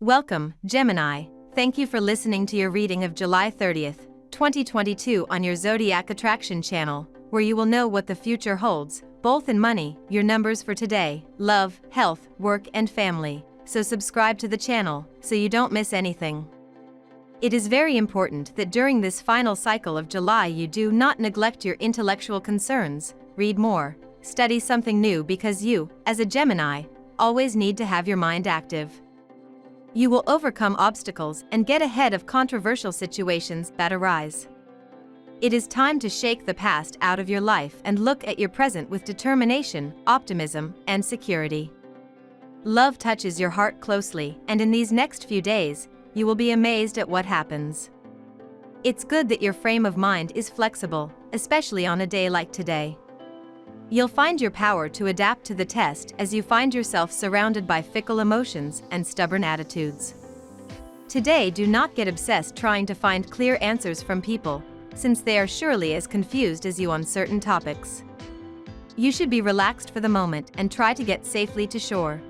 Welcome, Gemini. Thank you for listening to your reading of July 30th, 2022 on your Zodiac Attraction channel, where you will know what the future holds, both in money, your numbers for today, love, health, work and family. So subscribe to the channel, so you don't miss anything. It is very important that during this final cycle of July you do not neglect your intellectual concerns, read more, study something new because you, as a Gemini, always need to have your mind active. You will overcome obstacles and get ahead of controversial situations that arise. It is time to shake the past out of your life and look at your present with determination, optimism, and security. Love touches your heart closely, and in these next few days, you will be amazed at what happens. It's good that your frame of mind is flexible, especially on a day like today. You'll find your power to adapt to the test as you find yourself surrounded by fickle emotions and stubborn attitudes. Today, do not get obsessed trying to find clear answers from people, since they are surely as confused as you on certain topics. You should be relaxed for the moment and try to get safely to shore.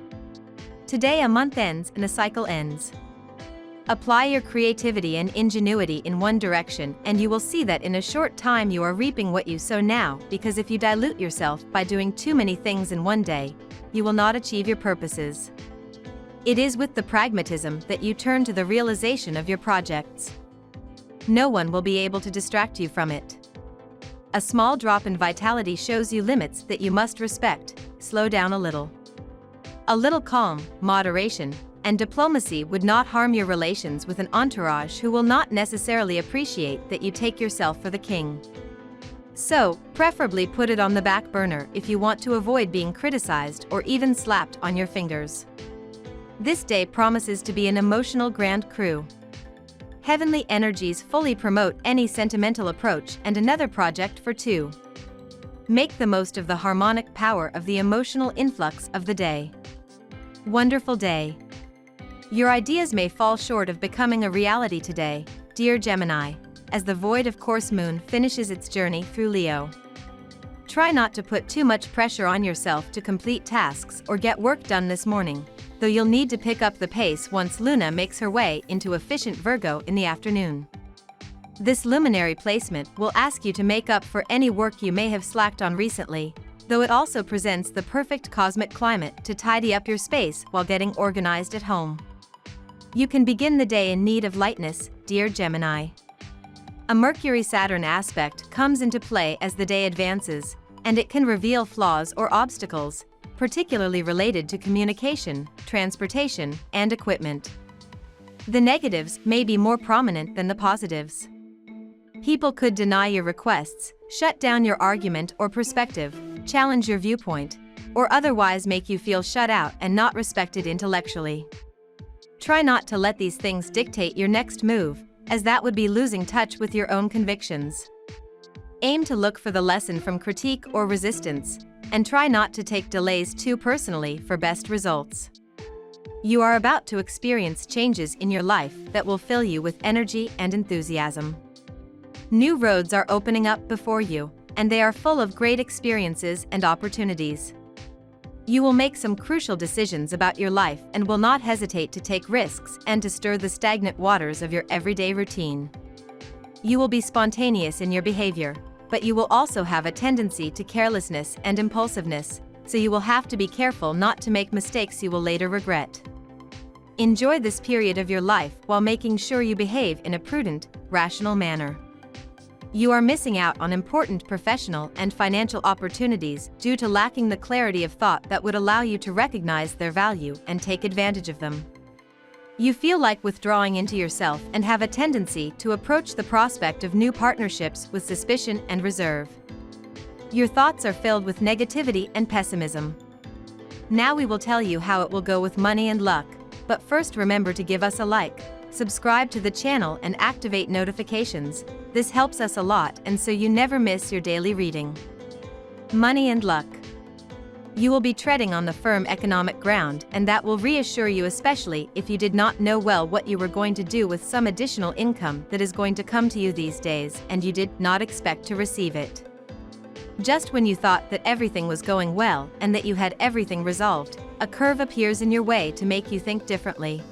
Today a month ends and a cycle ends. Apply your creativity and ingenuity in one direction and you will see that in a short time you are reaping what you sow now, because if you dilute yourself by doing too many things in one day, you will not achieve your purposes. It is with the pragmatism that you turn to the realization of your projects. No one will be able to distract you from it. A small drop in vitality shows you limits that you must respect. Slow down a little. A little calm, moderation, and diplomacy would not harm your relations with an entourage who will not necessarily appreciate that you take yourself for the king. So, preferably put it on the back burner if you want to avoid being criticized or even slapped on your fingers. This day promises to be an emotional grand cru. Heavenly energies fully promote any sentimental approach and another project for two. Make the most of the harmonic power of the emotional influx of the day. Wonderful day. Your ideas may fall short of becoming a reality today, dear Gemini, as the void of course moon finishes its journey through Leo. Try not to put too much pressure on yourself to complete tasks or get work done this morning, though you'll need to pick up the pace once Luna makes her way into efficient Virgo in the afternoon. This luminary placement will ask you to make up for any work you may have slacked on recently, though it also presents the perfect cosmic climate to tidy up your space while getting organized at home. You can begin the day in need of lightness, dear Gemini. A Mercury-Saturn aspect comes into play as the day advances, and it can reveal flaws or obstacles, particularly related to communication, transportation, and equipment. The negatives may be more prominent than the positives. People could deny your requests, shut down your argument or perspective, challenge your viewpoint, or otherwise make you feel shut out and not respected intellectually. Try not to let these things dictate your next move, as that would be losing touch with your own convictions. Aim to look for the lesson from critique or resistance, and try not to take delays too personally for best results. You are about to experience changes in your life that will fill you with energy and enthusiasm. New roads are opening up before you, and they are full of great experiences and opportunities. You will make some crucial decisions about your life and will not hesitate to take risks and to stir the stagnant waters of your everyday routine. You will be spontaneous in your behavior, but you will also have a tendency to carelessness and impulsiveness, so you will have to be careful not to make mistakes you will later regret. Enjoy this period of your life while making sure you behave in a prudent, rational manner. You are missing out on important professional and financial opportunities due to lacking the clarity of thought that would allow you to recognize their value and take advantage of them. You feel like withdrawing into yourself and have a tendency to approach the prospect of new partnerships with suspicion and reserve. Your thoughts are filled with negativity and pessimism. Now we will tell you how it will go with money and luck, but first remember to give us a like, subscribe to the channel and activate notifications. This helps us a lot and so you never miss your daily reading. Money and luck. You will be treading on the firm economic ground, and that will reassure you, especially if you did not know well what you were going to do with some additional income that is going to come to you these days and you did not expect to receive it. Just when you thought that everything was going well and that you had everything resolved, a curve appears in your way to make you think differently.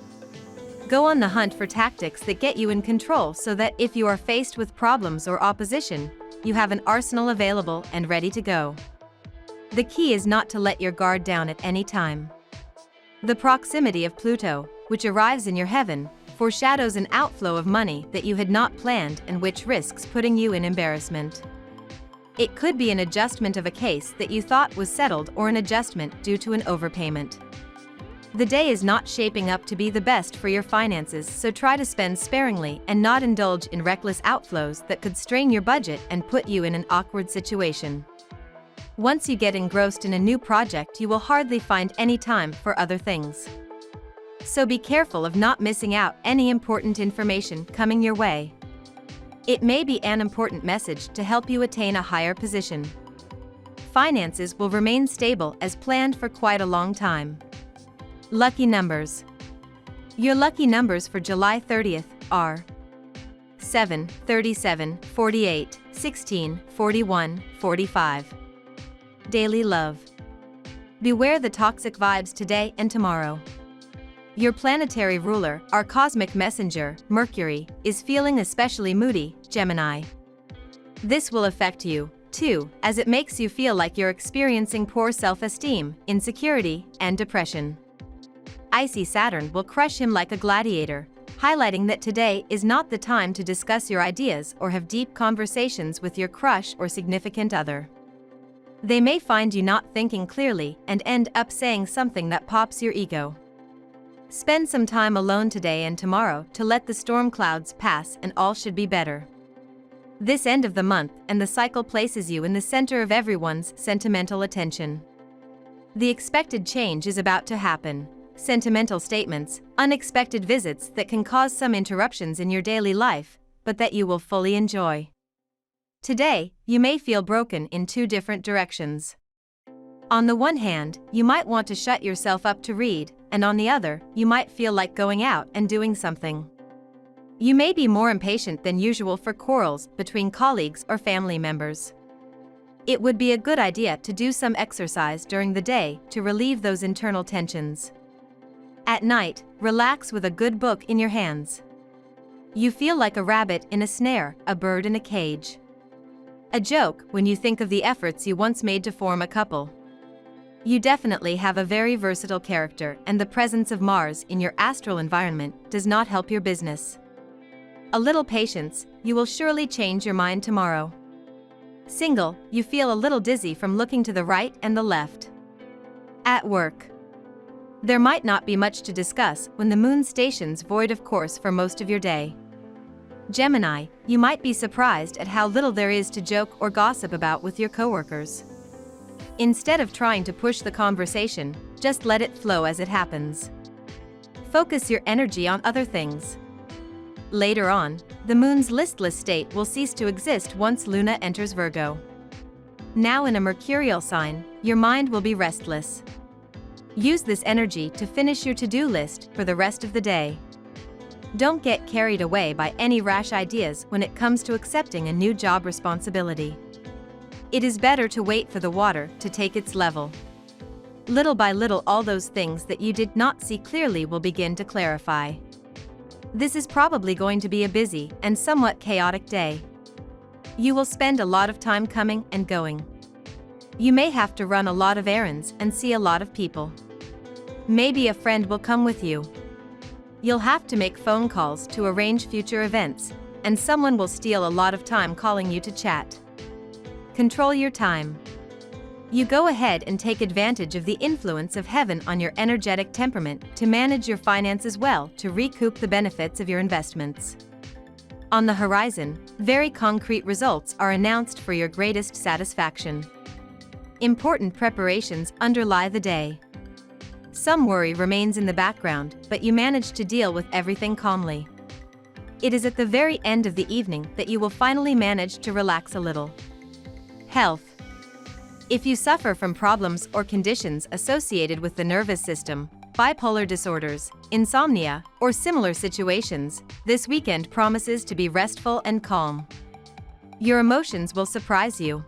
Go on the hunt for tactics that get you in control so that if you are faced with problems or opposition, you have an arsenal available and ready to go. The key is not to let your guard down at any time. The proximity of Pluto, which arrives in your heaven, foreshadows an outflow of money that you had not planned and which risks putting you in embarrassment. It could be an adjustment of a case that you thought was settled or an adjustment due to an overpayment. The day is not shaping up to be the best for your finances, so try to spend sparingly and not indulge in reckless outflows that could strain your budget and put you in an awkward situation. Once you get engrossed in a new project, you will hardly find any time for other things. So be careful of not missing out any important information coming your way. It may be an important message to help you attain a higher position. Finances will remain stable as planned for quite a long time. Lucky numbers. Your lucky numbers for July 30th are 7, 37, 48, 16, 41, 45. Daily love. Beware the toxic vibes today and tomorrow. Your planetary ruler, our cosmic messenger, Mercury, is feeling especially moody, Gemini. This will affect you, too, as it makes you feel like you're experiencing poor self-esteem, insecurity, and depression. Icy Saturn will crush him like a gladiator, highlighting that today is not the time to discuss your ideas or have deep conversations with your crush or significant other. They may find you not thinking clearly and end up saying something that pops your ego. Spend some time alone today and tomorrow to let the storm clouds pass and all should be better. This end of the month and the cycle places you in the center of everyone's sentimental attention. The expected change is about to happen. Sentimental statements, unexpected visits that can cause some interruptions in your daily life, but that you will fully enjoy. Today, you may feel broken in two different directions. On the one hand, you might want to shut yourself up to read, and on the other, you might feel like going out and doing something. You may be more impatient than usual for quarrels between colleagues or family members. It would be a good idea to do some exercise during the day to relieve those internal tensions. At night, relax with a good book in your hands. You feel like a rabbit in a snare, a bird in a cage. A joke when you think of the efforts you once made to form a couple. You definitely have a very versatile character, and the presence of Mars in your astral environment does not help your business. A little patience, you will surely change your mind tomorrow. Single, you feel a little dizzy from looking to the right and the left. At work. There might not be much to discuss when the moon stations void of course for most of your day. Gemini, you might be surprised at how little there is to joke or gossip about with your coworkers. Instead of trying to push the conversation, just let it flow as it happens. Focus your energy on other things. Later on, the moon's listless state will cease to exist once Luna enters Virgo. Now in a mercurial sign, your mind will be restless. Use this energy to finish your to-do list for the rest of the day. Don't get carried away by any rash ideas when it comes to accepting a new job responsibility. It is better to wait for the water to take its level. Little by little, all those things that you did not see clearly will begin to clarify. This is probably going to be a busy and somewhat chaotic day. You will spend a lot of time coming and going. You may have to run a lot of errands and see a lot of people. Maybe a friend will come with you. You'll have to make phone calls to arrange future events, and someone will steal a lot of time calling you to chat. Control your time. You go ahead and take advantage of the influence of heaven on your energetic temperament to manage your finances well to recoup the benefits of your investments. On the horizon, very concrete results are announced for your greatest satisfaction. Important preparations underlie the day. Some worry remains in the background, but you manage to deal with everything calmly. It is at the very end of the evening that you will finally manage to relax a little. Health. If you suffer from problems or conditions associated with the nervous system, bipolar disorders, insomnia, or similar situations, this weekend promises to be restful and calm. Your emotions will surprise you.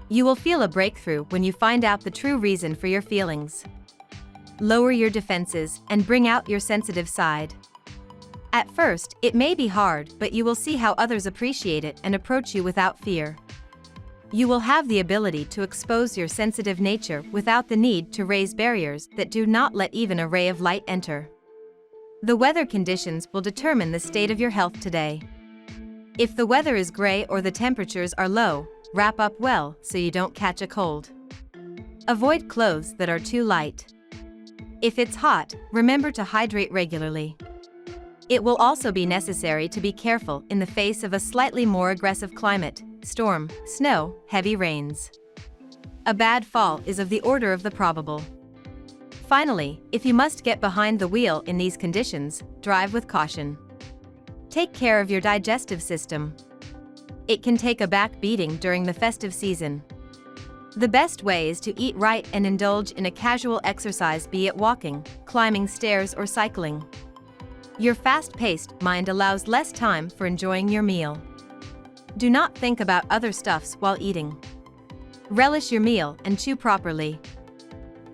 You will feel a breakthrough when you find out the true reason for your feelings. Lower your defenses and bring out your sensitive side. At first, it may be hard, but you will see how others appreciate it and approach you without fear. You will have the ability to expose your sensitive nature without the need to raise barriers that do not let even a ray of light enter. The weather conditions will determine the state of your health today. If the weather is gray or the temperatures are low, wrap up well so you don't catch a cold. Avoid clothes that are too light. If it's hot, remember to hydrate regularly. It will also be necessary to be careful in the face of a slightly more aggressive climate, storm, snow, heavy rains. A bad fall is of the order of the probable. Finally, if you must get behind the wheel in these conditions, drive with caution. Take care of your digestive system. It can take a back beating during the festive season. The best way is to eat right and indulge in a casual exercise, be it walking, climbing stairs, or cycling. Your fast-paced mind allows less time for enjoying your meal. Do not think about other stuffs while eating. Relish your meal and chew properly.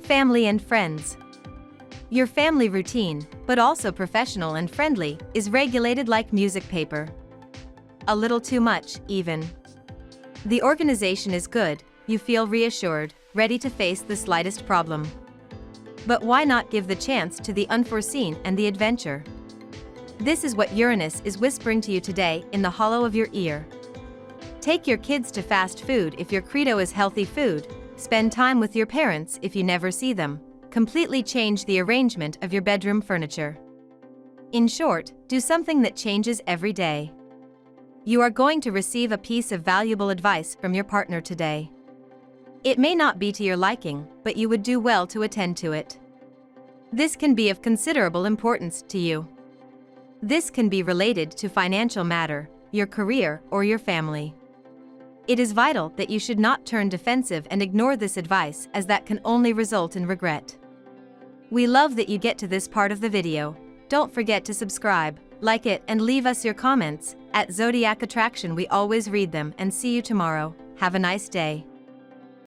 Family and friends. Your family routine, but also professional and friendly, is regulated like music paper. A little too much, even. The organization is good, you feel reassured, ready to face the slightest problem. But why not give the chance to the unforeseen and the adventure? This is what Uranus is whispering to you today in the hollow of your ear. Take your kids to fast food if your credo is healthy food, spend time with your parents if you never see them, completely change the arrangement of your bedroom furniture. In short, do something that changes every day. You are going to receive a piece of valuable advice from your partner today. It may not be to your liking, but you would do well to attend to it. This can be of considerable importance to you. This can be related to financial matter, your career, or your family. It is vital that you should not turn defensive and ignore this advice, as that can only result in regret. We love that you get to this part of the video. Don't forget to subscribe, like it, and leave us your comments. At Zodiac Attraction we always read them, and see you tomorrow. Have a nice day.